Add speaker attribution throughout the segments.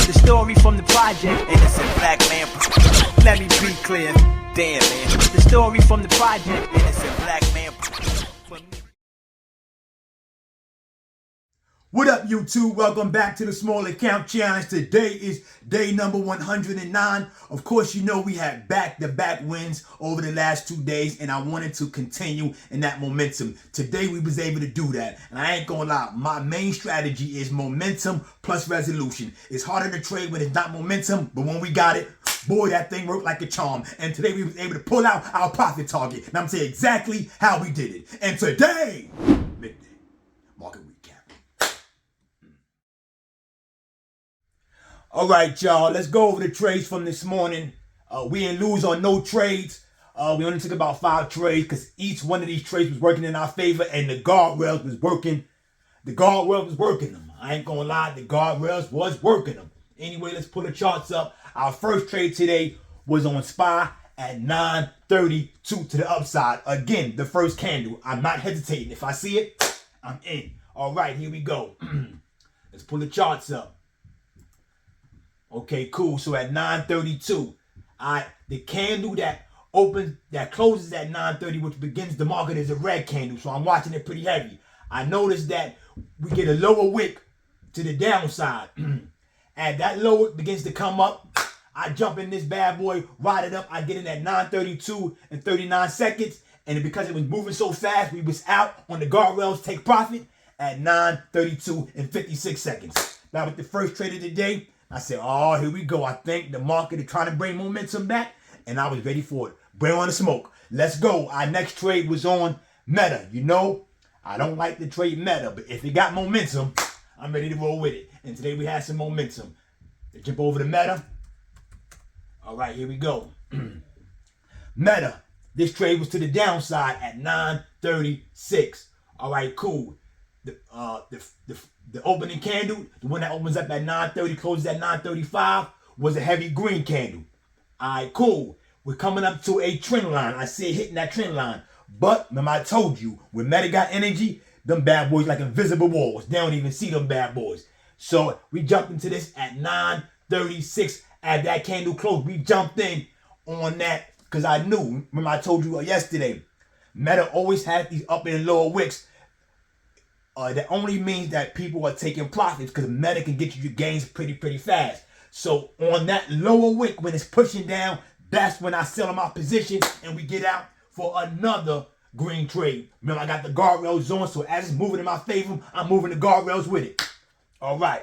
Speaker 1: The story from the project, innocent black man. Let me be clear. Damn, man. The story from the project, innocent black man.
Speaker 2: What up, YouTube? Welcome back to the Small Account Challenge. Today is day number 109. Of course, you know we had back-to-back wins over the last 2 days, and I wanted to continue in that momentum. Today, we was able to do that, and I ain't gonna lie, my main strategy is momentum plus resolution. It's harder to trade when it's not momentum, but when we got it, boy, that thing worked like a charm. And today, we was able to pull out our profit target. And I'm saying exactly how we did it. And today, midday market recap. All right, y'all, let's go over the trades from this morning. We didn't lose on no trades. We only took about 5 trades because each one of these trades was working in our favor, and the guardrails was working. The guardrails was working them. I ain't gonna lie, the guardrails was working them. Anyway, let's pull the charts up. Our first trade today was on SPY at 932 to the upside. Again, the first candle. I'm not hesitating. If I see it, I'm in. All right, here we go. Let's pull the charts up. Okay, cool. So at 932, the candle that closes at 930, which begins the market, is a red candle. So I'm watching it pretty heavy. I noticed that we get a lower wick to the downside. And that lower wick begins to come up. I jump in this bad boy, ride it up. I get in at 932 and 39 seconds. And because it was moving so fast, we was out on the guardrails, take profit at 932 and 56 seconds. Now with the first trade of the day, I said, oh, here we go. I think the market is trying to bring momentum back, and I was ready for it. Bring on the smoke. Let's go. Our next trade was on Meta. You know, I don't like to trade Meta, but if it got momentum, I'm ready to roll with it. And today we had some momentum. Let's jump over to Meta. All right, here we go. Meta. This trade was to the downside at 936. All right, cool. The opening candle, the one that opens up at 930, closes at 935, was a heavy green candle. All right, cool. We're coming up to a trend line. I see it hitting that trend line. But remember I told you, when Meta got energy, them bad boys like invisible walls. They don't even see them bad boys. So we jumped into this at 936. As that candle closed, we jumped in on that because I knew. Remember I told you yesterday, Meta always has these up and lower wicks. That only means that people are taking profits because Meta can get you your gains pretty fast. So on that lower wick, when it's pushing down, that's when I sell my position and we get out for another green trade. Remember, I got the guardrails on, so as it's moving in my favor, I'm moving the guardrails with it. All right.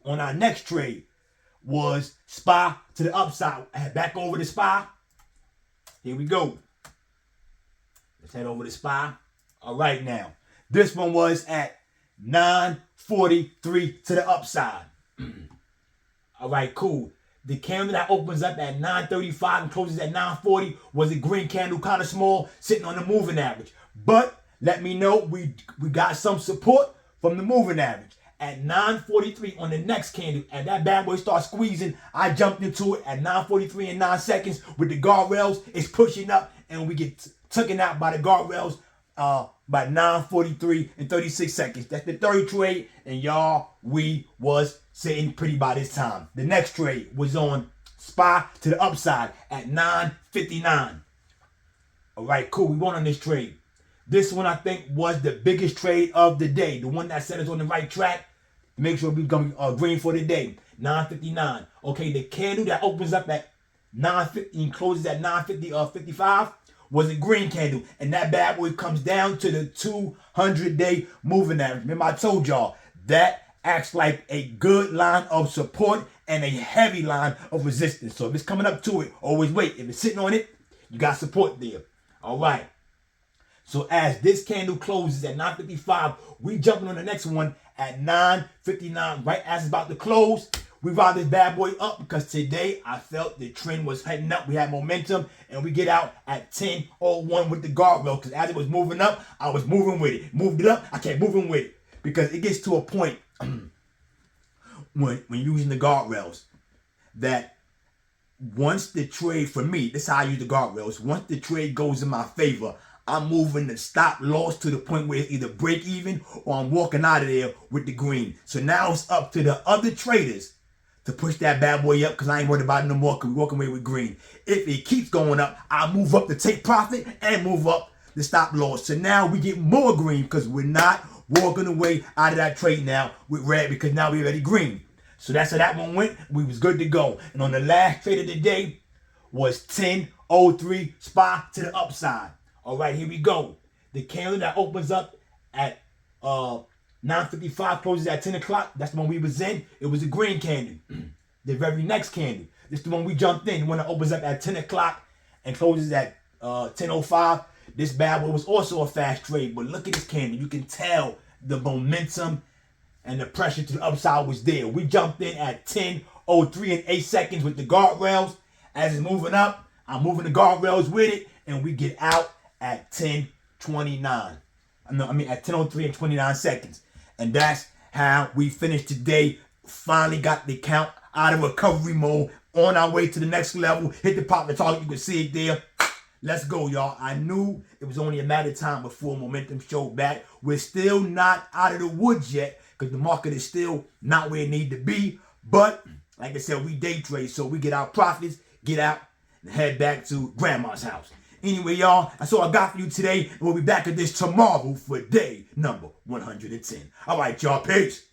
Speaker 2: On our next trade was SPY to the upside. Back over to SPY. Here we go. Let's head over to SPY. All right now. This one was at 943 to the upside. All right, cool. The candle that opens up at 935 and closes at 940 was a green candle, kind of small, sitting on the moving average. But let me know, we got some support from the moving average. At 943 on the next candle, and that bad boy starts squeezing, I jumped into it at 943 and 9 seconds with the guardrails. It's pushing up, and we get taken out by the guardrails by 9:43 and 36 seconds. That's the third trade, and y'all, we was sitting pretty by this time. The next trade was on SPY to the upside at 9:59. All right, cool. We won on this trade. This one I think was the biggest trade of the day, the one that set us on the right track. Make sure we become green for the day. 9:59. Okay, the candle that opens up at 9:50 and closes at 9:55. Was a green candle, and that bad boy comes down to the 200-day moving average. Remember I told y'all, that acts like a good line of support and a heavy line of resistance. So if it's coming up to it, always wait. If it's sitting on it, you got support there. All right. So as this candle closes at 9:55, we jumping on the next one at 9:59, right as it's about to close. We ride this bad boy up because today I felt the trend was heading up. We had momentum, and we get out at 10:01 with the guardrail because as it was moving up, I was moving with it. Moved it up, I kept moving with it because it gets to a point when using the guardrails that once the trade, for me, this is how I use the guardrails. Once the trade goes in my favor, I'm moving the stop loss to the point where it's either break even or I'm walking out of there with the green. So now it's up to the other traders to push that bad boy up because I ain't worried about it no more because we're walking away with green. If it keeps going up, I'll move up to take profit and move up the stop loss. So now we get more green because we're not walking away out of that trade now with red because now we're already green. So that's how that one went. We was good to go. And on the last trade of the day was 10.03 SPY to the upside. All right, here we go. The candle that opens up at 9:55 closes at 10 o'clock. That's the one we was in. It was a green candle. The very next candle. This is the one we jumped in. The one that opens up at 10 o'clock and closes at 10:05. This bad boy was also a fast trade. But look at this candle. You can tell the momentum and the pressure to the upside was there. We jumped in at 10:03 and 8 seconds with the guardrails. As it's moving up, I'm moving the guardrails with it. And we get out at 10:29. At 10:03 and 29 seconds. And that's how we finished today. Finally got the account out of recovery mode. On our way to the next level. Hit the profit target. You can see it there. Let's go, y'all. I knew it was only a matter of time before momentum showed back. We're still not out of the woods yet because the market is still not where it needs to be. But, like I said, we day trade. So we get our profits, get out, and head back to grandma's house. Anyway, y'all, that's all I got for you today. And we'll be back at this tomorrow for day number 110. All right, y'all. Peace.